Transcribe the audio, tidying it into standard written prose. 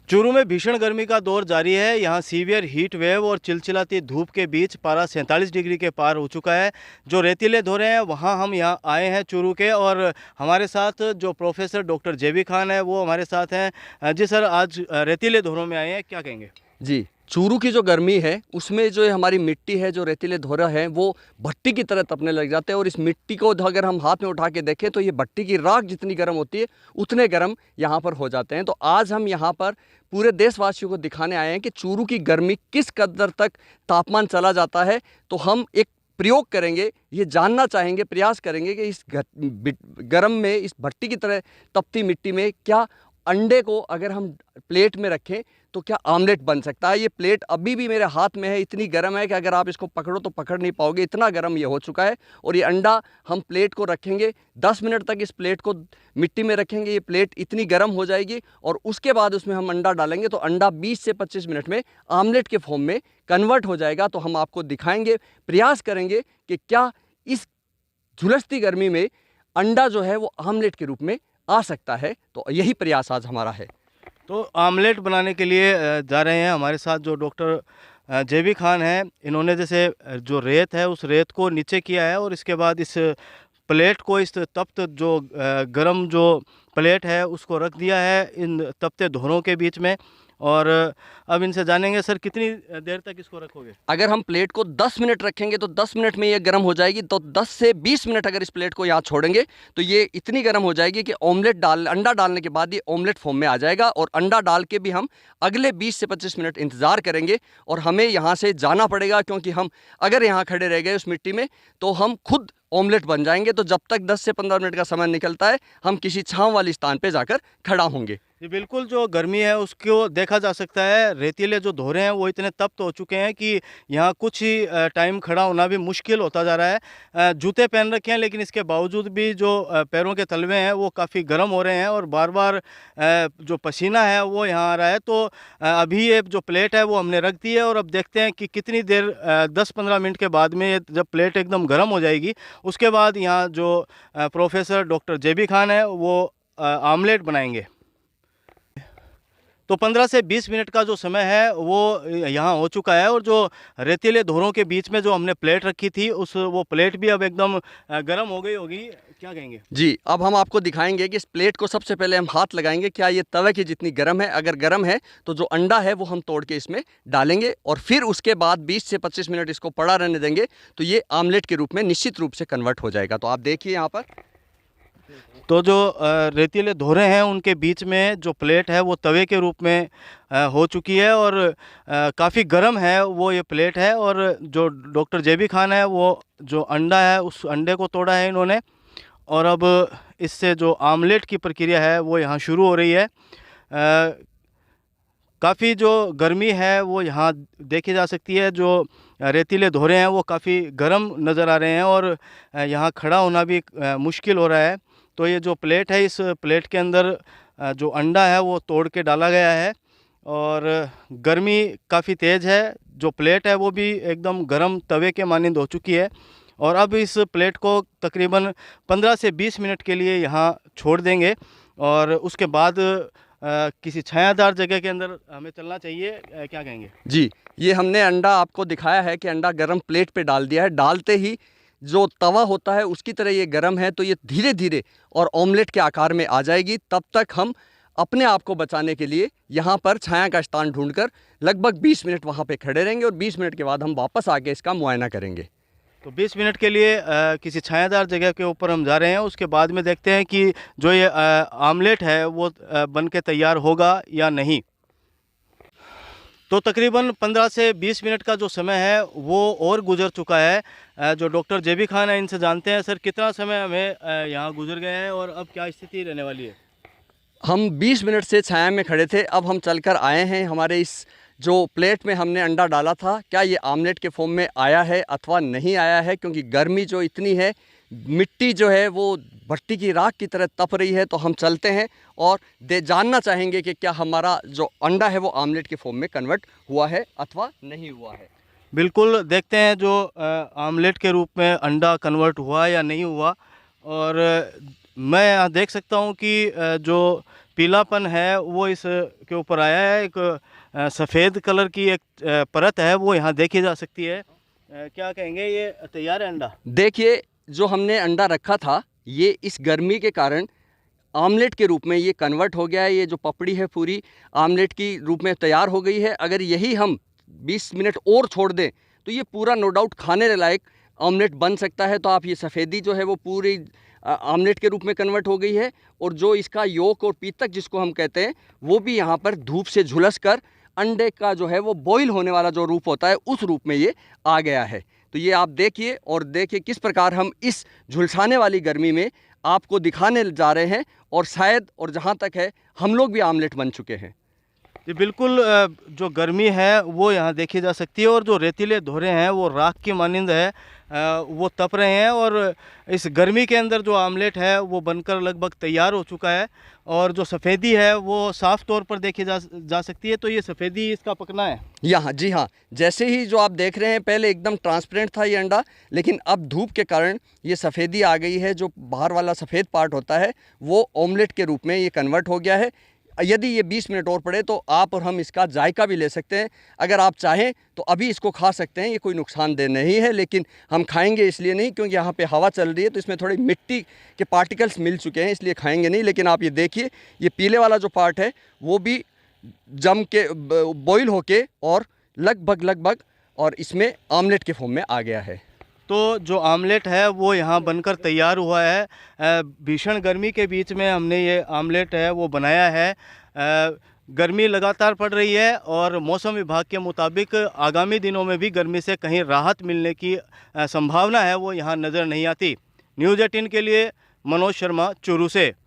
चूरू में भीषण गर्मी का दौर जारी है। यहाँ सीवियर हीट वेव और चिलचिलाती धूप के बीच पारा 47 डिग्री के पार हो चुका है। जो रेतीले धोरे हैं वहाँ हम यहाँ आए हैं चूरू के, और हमारे साथ जो प्रोफेसर डॉक्टर जेबी खान है वो हमारे साथ हैं। जी सर, आज रेतीले धोरों में आए हैं, क्या कहेंगे? जी, चूरू की जो गर्मी है उसमें जो हमारी मिट्टी है, जो रेतीले धोरा है, वो भट्टी की तरह तपने लग जाते हैं। और इस मिट्टी को अगर हम हाथ में उठा के देखें तो ये भट्टी की राख जितनी गर्म होती है उतने गर्म यहाँ पर हो जाते हैं। तो आज हम यहाँ पर पूरे देशवासियों को दिखाने आए हैं कि चूरू की गर्मी किस कदर तक तापमान चला जाता है। तो हम एक प्रयोग करेंगे, ये जानना चाहेंगे, प्रयास करेंगे कि इस गर्म में, इस भट्टी की तरह तपती मिट्टी में क्या अंडे को अगर हम प्लेट में रखें तो क्या आमलेट बन सकता है। ये प्लेट अभी भी मेरे हाथ में है, इतनी गर्म है कि अगर आप इसको पकड़ो तो पकड़ नहीं पाओगे, इतना गर्म ये हो चुका है। और ये अंडा हम प्लेट को रखेंगे, 10 मिनट तक इस प्लेट को मिट्टी में रखेंगे, ये प्लेट इतनी गर्म हो जाएगी और उसके बाद उसमें हम अंडा डालेंगे तो अंडा 20 से 25 मिनट में आमलेट के फॉर्म में कन्वर्ट हो जाएगा। तो हम आपको दिखाएंगे, प्रयास करेंगे कि क्या इस झुलसती गर्मी में अंडा जो है वो आमलेट के रूप में आ सकता है। तो यही प्रयास आज हमारा है। तो आमलेट बनाने के लिए जा रहे हैं हमारे साथ जो डॉक्टर जेबी खान हैं। इन्होंने जैसे जो रेत है उस रेत को नीचे किया है और इसके बाद इस प्लेट को, इस तप्त जो गरम जो प्लेट है उसको रख दिया है इन तपते धोरों के बीच में। और अब इनसे जानेंगे, सर कितनी देर तक इसको रखोगे? अगर हम प्लेट को 10 मिनट रखेंगे तो 10 मिनट में ये गर्म हो जाएगी। तो 10 से 20 मिनट अगर इस प्लेट को यहाँ छोड़ेंगे तो ये इतनी गर्म हो जाएगी कि अंडा डालने के बाद ये ऑमलेट फॉर्म में आ जाएगा। और अंडा डाल के भी हम अगले 20 से 25 मिनट इंतज़ार करेंगे और हमें यहाँ से जाना पड़ेगा, क्योंकि हम अगर यहाँ खड़े रह गए उस मिट्टी में तो हम खुद ऑमलेट बन जाएंगे। तो जब तक 10 से 15 मिनट का समय निकलता है हम किसी छांव वाली स्थान पे जाकर खड़ा होंगे। जी बिल्कुल, जो गर्मी है उसको देखा जा सकता है। रेतीले जो धोरे हैं वो इतने तप्त हो चुके हैं कि यहाँ कुछ ही टाइम खड़ा होना भी मुश्किल होता जा रहा है। जूते पहन रखे हैं लेकिन इसके बावजूद भी जो पैरों के तलवे हैं वो काफ़ी गर्म हो रहे हैं और बार बार जो पसीना है वो यहाँ आ रहा है। तो अभी ये जो प्लेट है वो हमने रख दी है और अब देखते हैं कि कितनी देर 10-15 मिनट के बाद में जब प्लेट एकदम गर्म हो जाएगी उसके बाद यहाँ जो प्रोफेसर डॉक्टर जेबी खान है वो आमलेट बनाएंगे। तो 15 से 20 मिनट का जो समय है वो यहाँ हो चुका है और जो रेतीले धोरों के बीच में जो हमने प्लेट रखी थी वो प्लेट भी अब एकदम गर्म हो गई होगी, क्या कहेंगे? जी, अब हम आपको दिखाएंगे कि इस प्लेट को सबसे पहले हम हाथ लगाएंगे, क्या ये तवे की जितनी गर्म है। अगर गर्म है तो जो अंडा है वो हम तोड़ के इसमें डालेंगे और फिर उसके बाद 20 से 25 मिनट इसको पड़ा रहने देंगे तो ये आमलेट के रूप में निश्चित रूप से कन्वर्ट हो जाएगा। तो आप देखिए यहाँ पर तो जो रेतीले धोरे हैं उनके बीच में जो प्लेट है वो तवे के रूप में हो चुकी है और काफ़ी गर्म है वो ये प्लेट है। और जो डॉक्टर जेबी खान है वो जो अंडा है उस अंडे को तोड़ा है इन्होंने और अब इससे जो आमलेट की प्रक्रिया है वो यहाँ शुरू हो रही है। काफ़ी जो गर्मी है वो यहाँ देखी जा सकती है। जो रेतीले धोरे हैं वो काफ़ी गर्म नज़र आ रहे हैं और यहाँ खड़ा होना भी मुश्किल हो रहा है। तो ये जो प्लेट है, इस प्लेट के अंदर जो अंडा है वो तोड़ के डाला गया है और गर्मी काफ़ी तेज़ है। जो प्लेट है वो भी एकदम गर्म तवे के मानिंद हो चुकी है और अब इस प्लेट को तकरीबन 15 से 20 मिनट के लिए यहाँ छोड़ देंगे और उसके बाद किसी छायादार जगह के अंदर हमें चलना चाहिए, क्या कहेंगे? जी, ये हमने अंडा आपको दिखाया है कि अंडा गर्म प्लेट पे डाल दिया है। डालते ही जो तवा होता है उसकी तरह ये गर्म है तो ये धीरे धीरे और ऑमलेट के आकार में आ जाएगी। तब तक हम अपने आप को बचाने के लिए यहाँ पर छाया का स्थान ढूंढकर लगभग 20 मिनट वहाँ पे खड़े रहेंगे और 20 मिनट के बाद हम वापस आके इसका मुआयना करेंगे। तो 20 मिनट के लिए किसी छायादार जगह के ऊपर हम जा रहे हैं। उसके बाद में देखते हैं कि जो ये आमलेट है वो बन के तैयार होगा या नहीं। तो तकरीबन 15 से 20 मिनट का जो समय है वो और गुजर चुका है। जो डॉक्टर जेबी खान है इनसे जानते हैं, सर कितना समय हमें यहाँ गुजर गया है और अब क्या स्थिति रहने वाली है? हम 20 मिनट से छाया में खड़े थे, अब हम चलकर आए हैं। हमारे इस जो प्लेट में हमने अंडा डाला था, क्या ये आमलेट के फॉर्म में आया है अथवा नहीं आया है, क्योंकि गर्मी जो इतनी है, मिट्टी जो है वो भट्टी की राख की तरह तप रही है। तो हम चलते हैं और जानना चाहेंगे कि क्या हमारा जो अंडा है वो आमलेट के फॉर्म में कन्वर्ट हुआ है अथवा नहीं हुआ है। बिल्कुल, देखते हैं जो आमलेट के रूप में अंडा कन्वर्ट हुआ या नहीं हुआ। और मैं यहाँ देख सकता हूँ कि जो पीलापन है वो इस के ऊपर आया है। एक सफ़ेद कलर की एक परत है वो यहाँ देखी जा सकती है। क्या कहेंगे, ये तैयार है अंडा? देखिए, जो हमने अंडा रखा था ये इस गर्मी के कारण आमलेट के रूप में ये कन्वर्ट हो गया है। ये जो पपड़ी है पूरी आमलेट की रूप में तैयार हो गई है। अगर यही हम 20 मिनट और छोड़ दें तो ये पूरा नो डाउट खाने लायक आमलेट बन सकता है। तो आप ये सफ़ेदी जो है वो पूरी आमलेट के रूप में कन्वर्ट हो गई है। और जो इसका योक और पीतक जिसको हम कहते हैं वो भी यहाँ पर धूप से झुलस कर अंडे का जो है वो बॉईल होने वाला जो रूप होता है उस रूप में ये आ गया है। तो ये आप देखिए और देखिए किस प्रकार हम इस झुलसाने वाली गर्मी में आपको दिखाने जा रहे हैं। और शायद और जहाँ तक है हम लोग भी आमलेट बन चुके हैं। जी बिल्कुल, जो गर्मी है वो यहाँ देखी जा सकती है और जो रेतीले धोरे हैं वो राख की मानिंद है, वो तप रहे हैं। और इस गर्मी के अंदर जो आमलेट है वो बनकर लगभग तैयार हो चुका है। और जो सफ़ेदी है वो साफ़ तौर पर देखी जा सकती है। तो ये सफ़ेदी इसका पकना है यहाँ, जी हाँ, जैसे ही जो आप देख रहे हैं पहले एकदम ट्रांसपेरेंट था ये अंडा, लेकिन अब धूप के कारण ये सफ़ेदी आ गई है। जो बाहर वाला सफ़ेद पार्ट होता है वो ऑमलेट के रूप में ये कन्वर्ट हो गया है। यदि ये 20 मिनट और पड़े तो आप और हम इसका जायका भी ले सकते हैं। अगर आप चाहें तो अभी इसको खा सकते हैं, ये कोई नुकसानदेह नहीं है। लेकिन हम खाएंगे इसलिए नहीं क्योंकि यहाँ पे हवा चल रही है तो इसमें थोड़ी मिट्टी के पार्टिकल्स मिल चुके हैं, इसलिए खाएंगे नहीं। लेकिन आप ये देखिए ये पीले वाला जो पार्ट है वो भी जम के बॉईल होके और लगभग और इसमें आमलेट के फॉर्म में आ गया है। तो जो आमलेट है वो यहाँ बनकर तैयार हुआ है। भीषण गर्मी के बीच में हमने ये आमलेट है वो बनाया है। गर्मी लगातार पड़ रही है और मौसम विभाग के मुताबिक आगामी दिनों में भी गर्मी से कहीं राहत मिलने की संभावना है वो यहाँ नज़र नहीं आती। न्यूज़ 18 के लिए मनोज शर्मा, चूरू से।